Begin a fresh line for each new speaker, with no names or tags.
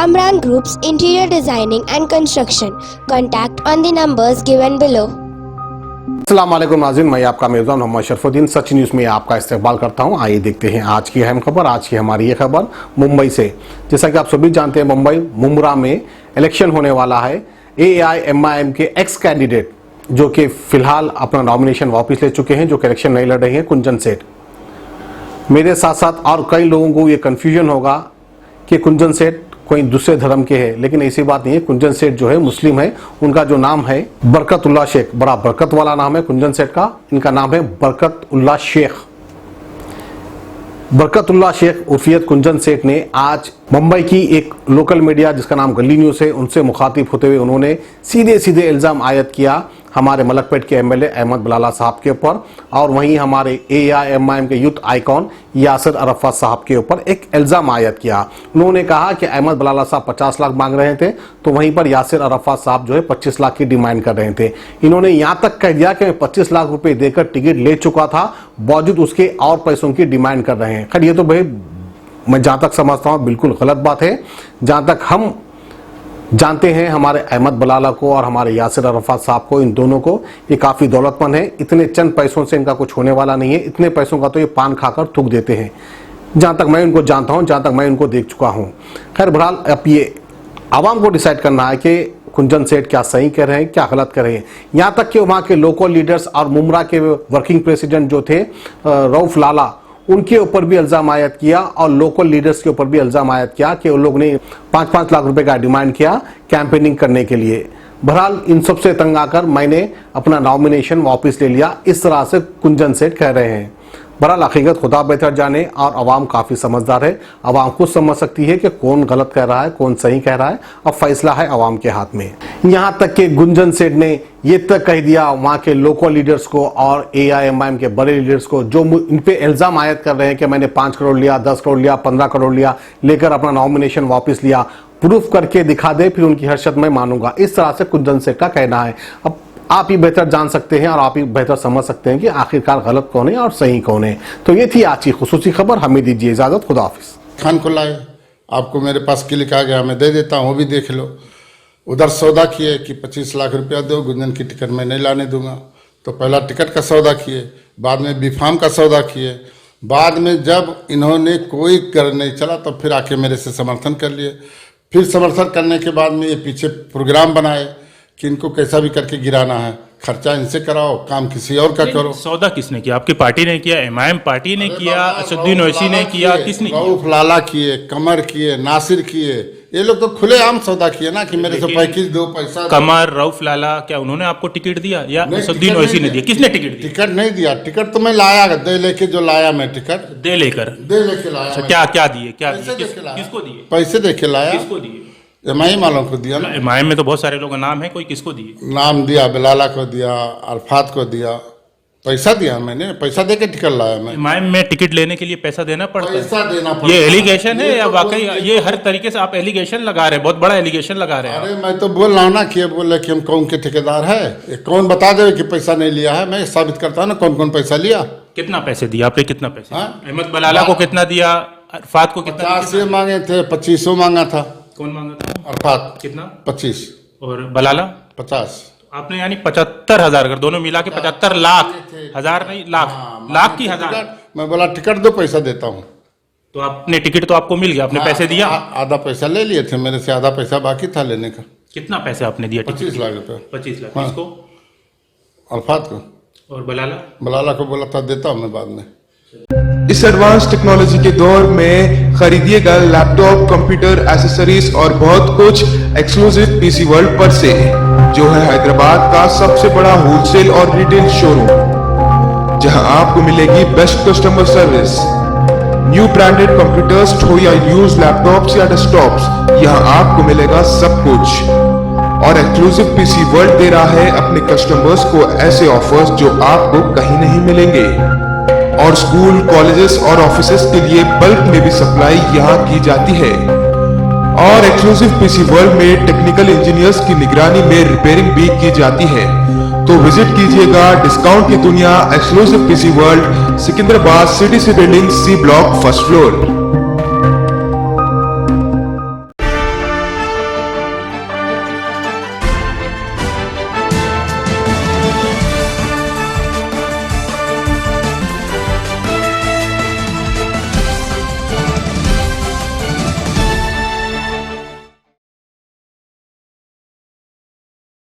Kamran Group's interior designing and construction. Contact on the numbers given below.
अस्सलाम वालेकुम नाज़रीन, मैं आपका मेज़बान मोहम्मद शरफुद्दीन सच न्यूज़ में आपका इस्तकबाल करता हूं। आइए देखते हैं आज की अहम खबर। आज की हमारी ये खबर मुंबई से। जैसा कि आप सभी जानते हैं, मुंब्रा में इलेक्शन होने वाला है। AIMIM के एक्स कैंडिडेट जो कि फिलहाल अपना नॉमिनेशन वापस ले चुके हैं, जो कि इलेक्शन नहीं लड़ रहे हैं, कुंजन सेठ। मेरे साथ साथ और कई लोगों को ये कन्फ्यूजन होगा कि कुंजन सेठ कोई दूसरे धर्म के हैं, लेकिन ऐसी बात नहीं है। कुंजन सेठ जो है मुस्लिम है। उनका जो नाम है बरकतुल्लाह शेख, बड़ा बरकत वाला नाम है कुंजन सेठ का। इनका नाम है बरकतुल्लाह शेख। बरकतुल्लाह शेख उर्फियत कुंजन सेठ ने आज मुंबई की एक लोकल मीडिया जिसका नाम गली न्यूज़ है, उनसे मुखातिब होते हुए उन्होंने सीधे सीधे इल्ज़ाम आयद किया हमारे मलकपेट के MLA अहमद बलाला साहब के ऊपर, और वहीं हमारे AIMIM के यूथ आइकॉन यासिर अरफात साहब के ऊपर एक इल्ज़ाम आयद किया। उन्होंने कहा कि अहमद बलाला साहब 50 लाख मांग रहे थे, तो वहीं पर यासिर अरफात साहब जो है 25 लाख की डिमांड कर रहे थे। इन्होंने यहाँ तक कह दिया कि मैं 25 लाख रुपए देकर टिकट ले चुका था, बावजूद उसके और पैसों की डिमांड कर रहे हैं। खैर, ये तो भाई मैं जहाँ तक समझता हूँ बिल्कुल गलत बात है। जहाँ तक हम जानते हैं, हमारे अहमद बलाला को और हमारे यासिर अरफात साहब को, इन दोनों को, ये काफ़ी दौलतमंद है। इतने चंद पैसों से इनका कुछ होने वाला नहीं है। इतने पैसों का तो ये पान खाकर थूक देते हैं, जहाँ तक मैं इनको जानता हूँ, जहाँ तक मैं इनको देख चुका हूँ। खैर बहरहाल, अब ये आवाम को डिसाइड करना है कि कुंजन सेठ क्या सही कह रहे हैं, क्या गलत कर रहे हैं। यहाँ तक कि वहाँ के लोकल लीडर्स और मुंब्रा के वर्किंग प्रेसिडेंट जो थे रऊफ लाला, उनके ऊपर भी इल्ज़ाम आयद किया, और लोकल लीडर्स के ऊपर भी इल्ज़ाम आयद किया कि उन लोग ने 5-5 लाख रुपए का डिमांड किया कैंपेनिंग करने के लिए। बहरहाल, इन सबसे तंग आकर मैंने अपना नॉमिनेशन वापस ले लिया, इस तरह से कुंजन सेठ कह रहे हैं। बहरहाल, हकीकत खुदा बेहतर जाने, और आवाम काफ़ी समझदार है। आवाम खुद समझ सकती है कि कौन गलत कह रहा है, कौन सही कह रहा है। अब फैसला है आवाम के हाथ में। यहाँ तक कि कुंजन सेठ ने ये तक कह दिया वहाँ के लोकल लीडर्स को और AIMIM के बड़े लीडर्स को, जो इन पे इल्ज़ाम आयद कर रहे हैं कि मैंने 5 करोड़ लिया, 10 करोड़ लिया, 15 करोड़ लिया, लेकर अपना नॉमिनेशन वापस लिया, प्रूफ करके दिखा दे, फिर उनकी हर्षद मैं मानूंगा। इस तरह से कुंजन सेठ का कहना है। अब आप ही बेहतर जान सकते हैं और आप ही बेहतर समझ सकते हैं कि आखिरकार गलत कौन है और सही कौन है। तो ये थी आज की खुसूसी खबर। हमें दीजिए इजाजत। खुदा हाफिज।
खान को लाए, आपको मेरे पास क्लिक आ गया, मैं दे देता हूँ, वो भी देख लो। उधर सौदा किए कि 25 लाख रुपया दो, गुंजन की टिकट मैं नहीं लाने दूंगा। तो पहला टिकट का सौदा किए, बाद में बीफाम का सौदा किए, बाद में जब इन्होंने कोई कर नहीं चला तो फिर आके मेरे से समर्थन कर लिए। फिर समर्थन करने के बाद में ये पीछे प्रोग्राम बनाए कि इनको कैसा भी करके गिराना है, खर्चा इनसे कराओ, काम किसी और का करो।
सौदा किसने किया? आपकी पार्टी ने किया, MIM पार्टी ने किया, असदुद्दीन ओवैसी ने किया, किसने किया?
रऊफ लाला किए, कमर किए, नासिर किए, ये लोग तो खुलेआम सौदा किए ना कि मेरे से पैकेज दो, पैसा।
कमर, रऊफ लाला, क्या उन्होंने आपको टिकट दिया या असदुद्दीन ओवैसी ने दिया? किसने टिकट दिया?
टिकट नहीं दिया। टिकट तो मैं लाया, दे लेके जो लाया मैं टिकट
दे लेकर
लाया।
क्या क्या दिए? क्या
पैसे
दिए?
देके लाया।
किसको दिए?
पैसे देके लाया।
किसको दिए?
MIM वालों को दिया ना।
MIM में तो बहुत सारे लोगों का नाम है, कोई किसको दिए?
नाम दिया, बिलाला को दिया, अरफात को दिया, पैसा दिया मैंने, पैसा दे के टिकट लाया मैं।
MIM में टिकट लेने के लिए पैसा देना पड़ता है?
पैसा देना पड़ता
ये एलिगेशन है या वाकई? ये हर तरीके से आप एलिगेशन लगा रहे हैं, बहुत बड़ा एलिगेशन लगा रहे हैं।
अरे मैं तो बोल रहा हूँ ना कि बोले कि हम कौन के ठेकेदार है, कौन बता दे कि पैसा नहीं लिया है, मैं साबित करता हूँ ना कौन कौन पैसा लिया।
कितना पैसे दिया आपने? कितना पैसे?
हाँ?
अहमद बलाला को कितना दिया? अरफात को कितना?
50 मांगे थे, 2500 मांगा था।
कौन मांगा था?
अरफात
कितना?
25
और बलाला
50।
आपने यानी 75,000 कर, दोनों मिला के 75 लाख, हजार नहीं लाख, लाख की हजार।
मैं बोला टिकट दो, पैसा देता हूँ।
तो आपने टिकट तो आपको मिल गया, आपने पैसे दिया?
आधा पैसा ले लिए थे मेरे से, आधा पैसा बाकी था लेने का।
कितना पैसा आपने दिया?
25 लाख रुपए।
25 लाख।
हाँ।
किसको?
अरफात को।
और
बलाला को बोला था देता हूँ मैं बाद में।
इस एडवांस टेक्नोलॉजी के दौर में खरीदिएगा लैपटॉप, कंप्यूटर, एसेसरीज और बहुत कुछ एक्सक्लूसिव PC वर्ल्ड पर से, जो है हैदराबाद का सबसे बड़ा होलसेल और रिटेल शोरूम, जहां आपको मिलेगी best customer service. New branded computers हो या यूज लैपटॉप्स या डेस्कटॉप्स, यहां आपको मिलेगा सब कुछ। और एक्सक्लूसिव PC वर्ल्ड दे रहा है अपने कस्टमर्स को ऐसे ऑफर्स जो आपको कहीं नहीं मिलेंगे। और स्कूल, कॉलेजेस और ऑफिसेस के लिए बल्क में भी सप्लाई यहां की जाती है। और एक्सक्लूसिव PC वर्ल्ड में टेक्निकल इंजीनियर्स की निगरानी में रिपेयरिंग भी की जाती है। तो विजिट कीजिएगा डिस्काउंट की दुनिया exclusive PC world, Secunderabad, CTC building, C block, 1st floor.